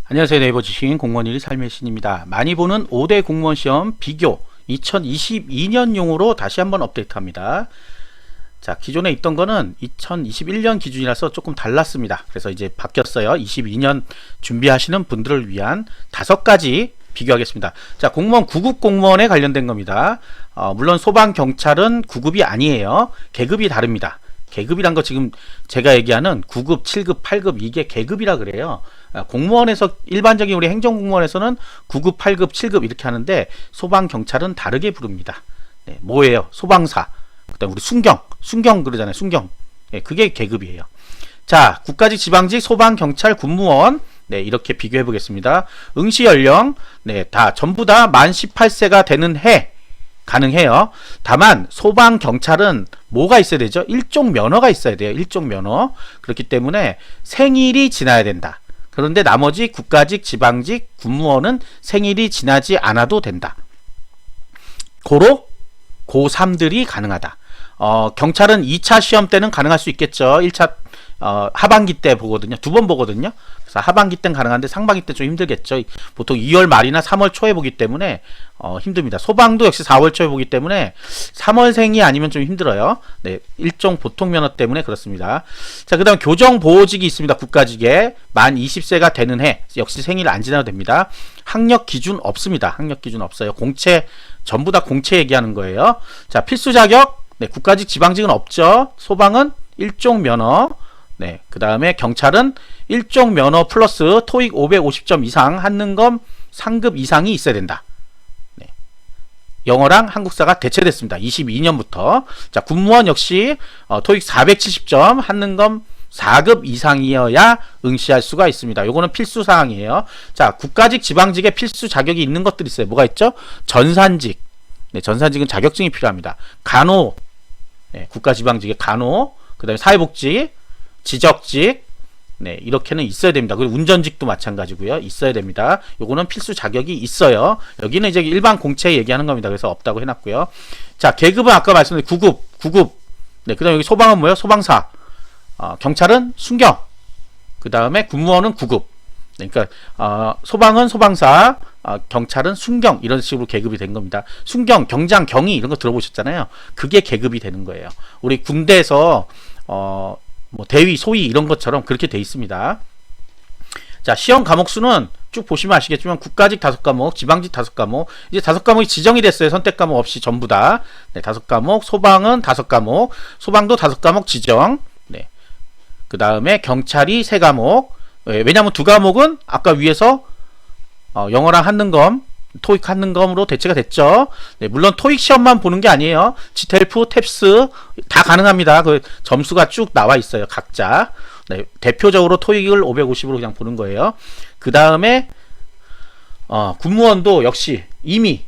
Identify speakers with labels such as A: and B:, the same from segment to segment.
A: 안녕하세요. 네이버 지식 공무원 1위 삶의 신입니다. 많이 보는 5대 공무원 시험 비교 2022년용으로 다시 한번 업데이트합니다. 자, 기존에 있던 거는 2021년 기준이라서 조금 달랐습니다. 그래서 이제 바뀌었어요. 22년 준비하시는 분들을 위한 5가지 비교하겠습니다. 자, 공무원 9급 공무원에 관련된 겁니다. 물론 소방 경찰은 9급이 아니에요. 계급이 다릅니다. 계급이란 거 지금 제가 얘기하는 9급, 7급, 8급 이게 계급이라 그래요. 공무원에서 일반적인 우리 행정공무원에서는 9급, 8급, 7급 이렇게 하는데 소방 경찰은 다르게 부릅니다. 네, 뭐예요? 소방사. 그다음 우리 순경 그러잖아요. 순경. 네, 그게 계급이에요. 자, 국가직, 지방직, 소방 경찰, 군무원. 네, 이렇게 비교해 보겠습니다. 응시 연령, 네, 전부 다 만 18세가 되는 해 가능해요. 다만 소방 경찰은 뭐가 있어야 되죠? 일종 면허가 있어야 돼요. 일종 면허. 그렇기 때문에 생일이 지나야 된다. 그런데 나머지 국가직, 지방직, 군무원은 생일이 지나지 않아도 된다. 고로 고3들이 가능하다. 경찰은 2차 시험 때는 가능할 수 있겠죠. 1차 하반기 때 보거든요. 2번 보거든요. 그래서 하반기 때는 가능한데 상반기 때 좀 힘들겠죠. 보통 2월 말이나 3월 초에 보기 때문에 힘듭니다. 소방도 역시 4월 초에 보기 때문에 3월생이 아니면 좀 힘들어요. 네, 일종 보통 면허 때문에 그렇습니다. 자, 그 다음 교정보호직이 있습니다. 국가직에 만 20세가 되는 해 역시 생일 안 지나도 됩니다. 학력 기준 없습니다. 학력 기준 없어요. 공채 전부 다 공채 얘기하는 거예요. 자, 필수 자격, 네, 국가직, 지방직은 없죠. 소방은 일종 면허, 네, 그 다음에 경찰은 일종 면허 플러스 토익 550점 이상, 한능검 상급 이상이 있어야 된다. 네, 영어랑 한국사가 대체됐습니다. 22년부터. 자, 군무원 역시 토익 470점, 한능검 4급 이상이어야 응시할 수가 있습니다. 요거는 필수 사항이에요. 자, 국가직, 지방직에 필수 자격이 있는 것들이 있어요. 뭐가 있죠? 전산직. 네, 전산직은 자격증이 필요합니다. 간호, 네, 국가, 지방직의 간호, 그 다음에 사회복지, 지적직, 네, 이렇게는 있어야 됩니다. 그리고 운전직도 마찬가지고요. 있어야 됩니다. 요거는 필수 자격이 있어요. 여기는 이제 일반 공채 얘기하는 겁니다. 그래서 없다고 해놨고요. 자, 계급은 아까 말씀드린 9급. 네, 그 다음에 여기 소방은 뭐예요? 소방사. 경찰은 순경. 그 다음에 군무원은 9급. 네, 그러니까 소방은 소방사, 경찰은 순경, 이런 식으로 계급이 된 겁니다. 순경, 경장, 경위 이런 거 들어보셨잖아요. 그게 계급이 되는 거예요. 우리 군대에서 뭐 대위, 소위 이런 것처럼 그렇게 돼 있습니다. 자, 시험 과목 수는 쭉 보시면 아시겠지만 국가직 5과목, 지방직 5과목, 이제 5과목이 지정이 됐어요. 선택 과목 없이 전부 다. 네, 5과목, 소방은 5과목, 소방도 5과목 지정. 네. 그 다음에 경찰이 3과목. 왜냐하면 2과목은 아까 위에서 영어랑 한능검, 토익 한능검으로 대체가 됐죠. 네, 물론 토익 시험만 보는 게 아니에요. 지텔프, 탭스 다 가능합니다. 그 점수가 쭉 나와 있어요. 각자. 네, 대표적으로 토익을 550으로 그냥 보는 거예요. 그 다음에 군무원도 역시 이미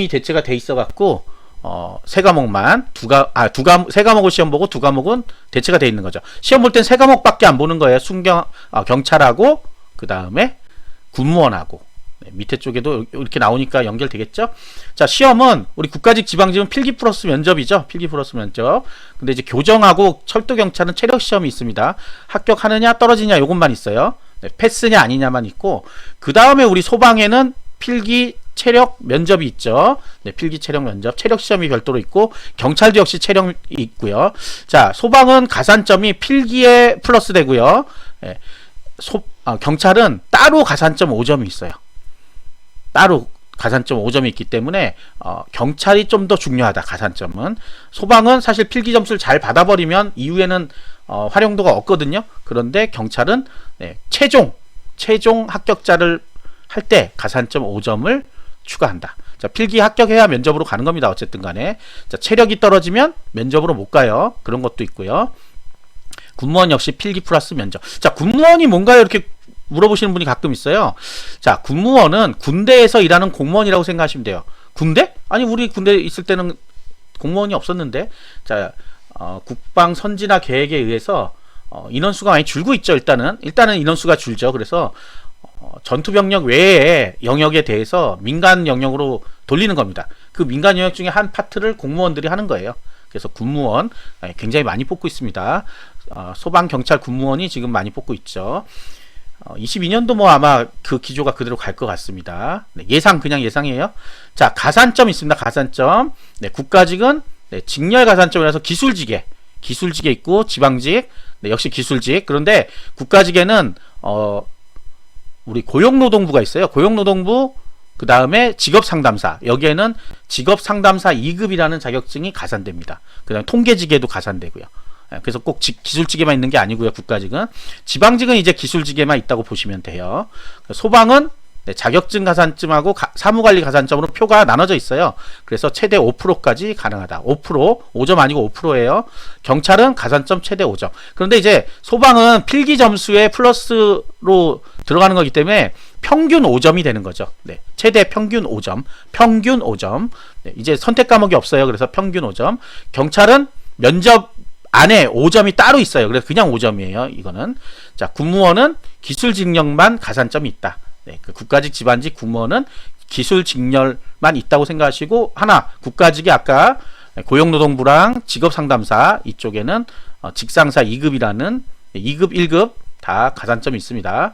A: 대체가 돼 있어 갖고 3과목만 3과목을 시험 보고 2과목은 대체가 돼 있는 거죠. 시험 볼 땐 3과목밖에 안 보는 거예요. 경찰하고 그 다음에 군무원하고. 네, 밑에 쪽에도 이렇게 나오니까 연결되겠죠. 자, 시험은 우리 국가직, 지방직은 필기 플러스 면접이죠. 필기 플러스 면접. 근데 이제 교정하고 철도경찰은 체력 시험이 있습니다. 합격하느냐 떨어지냐 요것만 있어요. 네, 패스냐 아니냐만 있고, 그 다음에 우리 소방에는 필기 체력 면접이 있죠. 네, 필기 체력 면접, 체력 시험이 별도로 있고, 경찰도 역시 체력이 있고요. 자, 소방은 가산점이 필기에 플러스 되고요. 네, 경찰은 따로 가산점 5점이 있어요. 따로 가산점 5점이 있기 때문에 경찰이 좀 더 중요하다. 가산점은. 소방은 사실 필기 점수를 잘 받아버리면 이후에는 활용도가 없거든요. 그런데 경찰은 최종 합격자를 할 때 가산점 5점을 추가한다. 자, 필기 합격해야 면접으로 가는 겁니다. 어쨌든 간에. 자, 체력이 떨어지면 면접으로 못 가요. 그런 것도 있고요. 군무원 역시 필기 플러스 면접. 자, 군무원이 뭔가요? 이렇게 물어보시는 분이 가끔 있어요. 자, 군무원은 군대에서 일하는 공무원이라고 생각하시면 돼요. 군대? 아니, 우리 군대 있을 때는 공무원이 없었는데. 자, 국방 선진화 계획에 의해서 인원수가 많이 줄고 있죠. 일단은 인원수가 줄죠. 그래서 전투병력 외의 영역에 대해서 민간 영역으로 돌리는 겁니다. 그 민간 영역 중에 한 파트를 공무원들이 하는 거예요. 그래서 군무원 굉장히 많이 뽑고 있습니다. 소방, 경찰, 군무원이 지금 많이 뽑고 있죠. 22년도 뭐 아마 그 기조가 그대로 갈 것 같습니다. 네, 그냥 예상이에요. 자, 가산점 있습니다. 가산점. 네, 국가직은 네, 직렬 가산점이라서 기술직에 있고 지방직 네, 역시 기술직. 그런데 국가직에는 우리 고용노동부가 있어요. 고용노동부 그 다음에 직업상담사 여기에는 직업상담사 2급이라는 자격증이 가산됩니다. 그 다음에 통계직에도 가산되고요. 그래서 꼭 기술직에만 있는 게 아니고요. 국가직은 지방직은 이제 기술직에만 있다고 보시면 돼요. 소방은 네, 자격증 가산점하고 사무관리 가산점으로 표가 나눠져 있어요. 그래서 최대 5%까지 가능하다. 5%, 5점 아니고 5%예요. 경찰은 가산점 최대 5점. 그런데 이제 소방은 필기 점수에 플러스로 들어가는 거기 때문에 평균 5점이 되는 거죠. 네, 최대 평균 5점. 평균 5점. 네, 이제 선택 과목이 없어요. 그래서 평균 5점. 경찰은 면접 안에 5점이 따로 있어요. 그래서 그냥 5점이에요. 이거는. 자, 군무원은 기술 직렬만 가산점이 있다. 네, 그 국가직, 지방직, 군무원은 기술 직렬만 있다고 생각하시고 하나 국가직이 아까 고용노동부랑 직업상담사 이쪽에는 직상사 2급이라는 2급, 1급 다 가산점이 있습니다.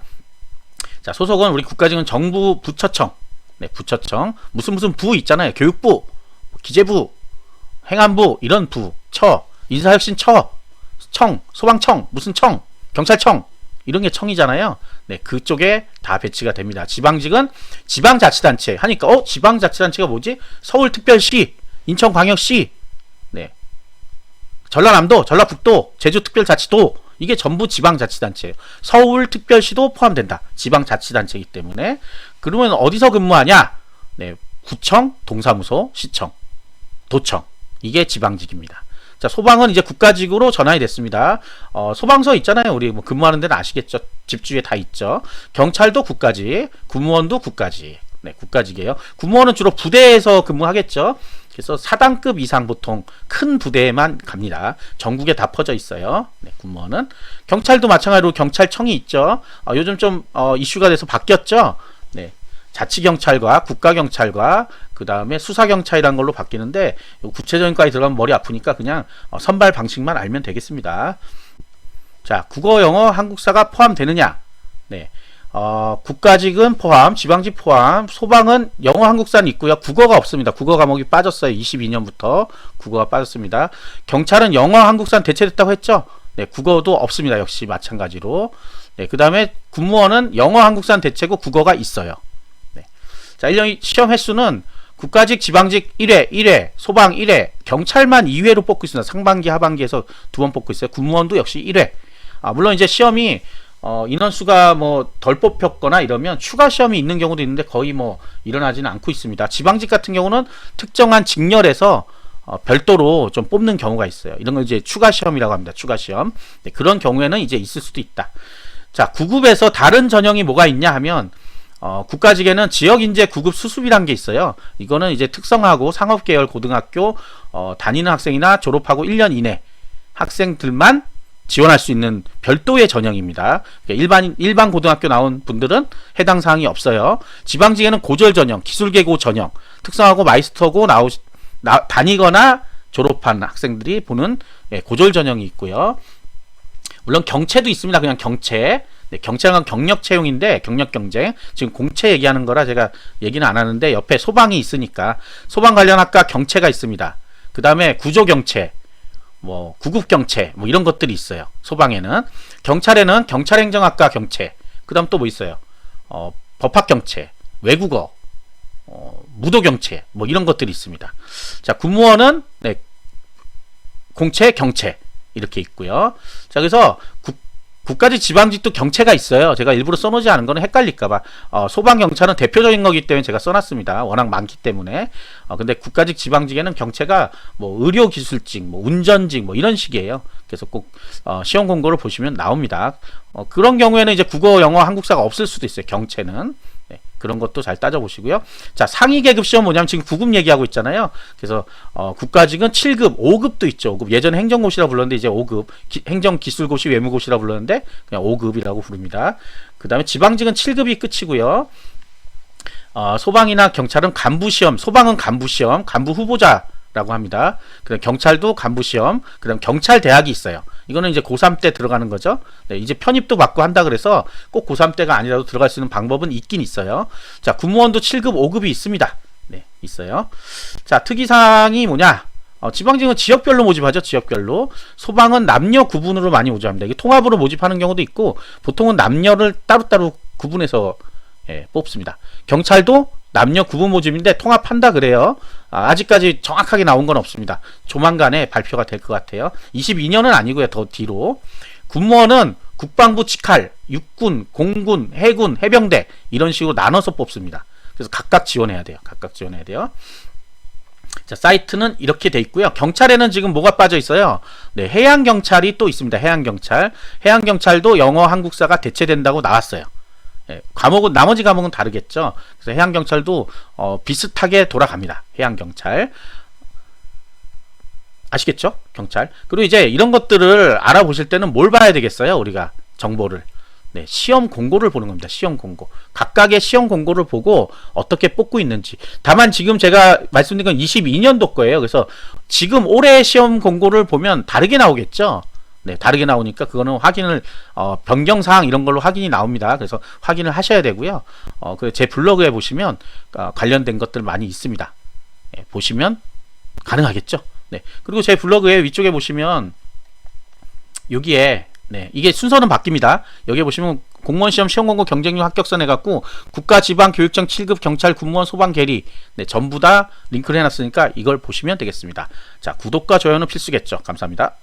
A: 자, 소속은 우리 국가직은 정부 부처청, 네, 부처청 무슨 부 있잖아요. 교육부, 기재부, 행안부 이런 부, 인사혁신처, 소방청, 무슨 청, 경찰청 이런 게 청이잖아요. 네, 그쪽에 다 배치가 됩니다. 지방직은 지방자치단체 하니까 지방자치단체가 뭐지? 서울특별시, 인천광역시, 네, 전라남도, 전라북도, 제주특별자치도 이게 전부 지방자치단체예요. 서울특별시도 포함된다. 지방자치단체이기 때문에. 그러면 어디서 근무하냐? 네, 구청, 동사무소, 시청, 도청 이게 지방직입니다. 자, 소방은 이제 국가직으로 전환이 됐습니다. 소방서 있잖아요. 우리 뭐 근무하는 데는 아시겠죠? 집 주위에 다 있죠. 경찰도 국가직, 군무원도 국가직. 네, 국가직이에요. 군무원은 주로 부대에서 근무하겠죠. 그래서 4단급 이상 보통 큰 부대에만 갑니다. 전국에 다 퍼져 있어요. 네, 군무원은. 경찰도 마찬가지로 경찰청이 있죠. 요즘 좀 이슈가 돼서 바뀌었죠. 네. 자치경찰과 국가경찰과 그 다음에 수사경찰이라는 걸로 바뀌는데 구체적인 과에 들어가면 머리 아프니까 그냥 선발 방식만 알면 되겠습니다. 자, 국어, 영어, 한국사가 포함되느냐? 네, 국가직은 포함, 지방직 포함, 소방은 영어, 한국사는 있고요. 국어가 없습니다. 국어 과목이 빠졌어요. 22년부터 국어가 빠졌습니다. 경찰은 영어, 한국사는 대체됐다고 했죠? 네, 국어도 없습니다. 역시 마찬가지로. 네, 그 다음에 군무원은 영어, 한국사는 대체고 국어가 있어요. 자, 1년 시험 횟수는 국가직, 지방직 1회, 소방 1회, 경찰만 2회로 뽑고 있습니다. 상반기, 하반기에서 2번 뽑고 있어요. 군무원도 역시 1회. 물론 이제 시험이 인원수가 뭐 덜 뽑혔거나 이러면 추가 시험이 있는 경우도 있는데 거의 뭐 일어나지는 않고 있습니다. 지방직 같은 경우는 특정한 직렬에서 별도로 좀 뽑는 경우가 있어요. 이런 걸 이제 추가 시험이라고 합니다. 추가 시험. 네, 그런 경우에는 이제 있을 수도 있다. 자, 9급에서 다른 전형이 뭐가 있냐 하면 국가직에는 지역인재 9급 수습이란 게 있어요. 이거는 이제 특성화고 상업계열 고등학교 다니는 학생이나 졸업하고 1년 이내 학생들만 지원할 수 있는 별도의 전형입니다. 그러니까 일반 고등학교 나온 분들은 해당 사항이 없어요. 지방직에는 고졸 전형, 기술계고 전형, 특성화고 마이스터고 다니거나 졸업한 학생들이 보는 고졸 전형이 있고요. 물론 경채도 있습니다. 그냥 경채. 네, 경찰은 경력 채용인데 경력 경쟁 지금 공채 얘기하는 거라 제가 얘기는 안 하는데 옆에 소방이 있으니까 소방 관련 학과 경채가 있습니다. 그 다음에 구조경채, 뭐 구급경채 뭐 이런 것들이 있어요. 소방에는. 경찰에는 경찰행정학과 경채, 그 다음 또 뭐 있어요? 법학경채, 외국어, 무도경채 뭐 이런 것들이 있습니다. 자, 군무원은 네, 공채, 경채 이렇게 있고요. 자, 그래서 국가직, 지방직도 경채가 있어요. 제가 일부러 써놓지 않은 거는 헷갈릴까봐. 소방, 경찰은 대표적인 거기 때문에 제가 써놨습니다. 워낙 많기 때문에. 근데 국가직, 지방직에는 경채가 뭐 의료기술직, 뭐 운전직, 뭐 이런 식이에요. 그래서 꼭 시험 공고를 보시면 나옵니다. 그런 경우에는 이제 국어, 영어, 한국사가 없을 수도 있어요. 경채는. 네, 그런 것도 잘 따져보시고요. 자, 상위 계급 시험 뭐냐면 지금 9급 얘기하고 있잖아요. 그래서 국가직은 7급, 5급도 있죠. 5급. 예전에 행정고시라 불렀는데 이제 5급, 행정기술고시, 외무고시라 불렀는데 그냥 5급이라고 부릅니다. 그 다음에 지방직은 7급이 끝이고요. 소방이나 경찰은 간부시험, 소방은 간부시험, 간부 후보자라는 시험이라고 합니다. 그다음 경찰도 간부 시험, 그다음 경찰 대학이 있어요. 이거는 이제 고3 때 들어가는 거죠. 네, 이제 편입도 받고 한다 그래서 꼭 고3 때가 아니라도 들어갈 수 있는 방법은 있긴 있어요. 자, 군무원도 7급, 5급이 있습니다. 네, 있어요. 자, 특이사항이 뭐냐? 지방직은 지역별로 모집하죠. 지역별로. 소방은 남녀 구분으로 많이 모집합니다. 이게 통합으로 모집하는 경우도 있고 보통은 남녀를 따로따로 구분해서 뽑습니다. 경찰도 남녀 구분 모집인데 통합한다 그래요. 아직까지 정확하게 나온 건 없습니다. 조만간에 발표가 될 것 같아요. 22년은 아니고요. 더 뒤로. 군무원은 국방부 직할, 육군, 공군, 해군, 해병대 이런 식으로 나눠서 뽑습니다. 그래서 각각 지원해야 돼요. 각각 지원해야 돼요. 자, 사이트는 이렇게 돼 있고요. 경찰에는 지금 뭐가 빠져 있어요? 네, 해양경찰이 또 있습니다. 해양경찰. 해양경찰도 영어, 한국사가 대체된다고 나왔어요. 과목은, 나머지 과목은 다르겠죠. 그래서 해양경찰도 비슷하게 돌아갑니다. 해양경찰. 아시겠죠? 경찰. 그리고 이제 이런 것들을 알아보실 때는 뭘 봐야 되겠어요? 우리가 정보를. 네, 시험 공고를 보는 겁니다. 시험 공고. 각각의 시험 공고를 보고 어떻게 뽑고 있는지. 다만 지금 제가 말씀드린 건 22년도 거예요. 그래서 지금 올해 시험 공고를 보면 다르게 나오겠죠. 네, 다르게 나오니까 그거는 확인을 변경사항 이런 걸로 확인이 나옵니다. 그래서 확인을 하셔야 되고요. 제 블로그에 보시면 관련된 것들 많이 있습니다. 네, 보시면 가능하겠죠. 네, 그리고 제 블로그에 위쪽에 보시면 여기에 네, 이게 순서는 바뀝니다. 여기 보시면 공무원 시험 시험 공고 경쟁률 합격선 해갖고 국가 지방 교육청 7급 경찰 군무원 소방 계리 네, 전부 다 링크를 해놨으니까 이걸 보시면 되겠습니다. 자, 구독과 좋아요는 필수겠죠. 감사합니다.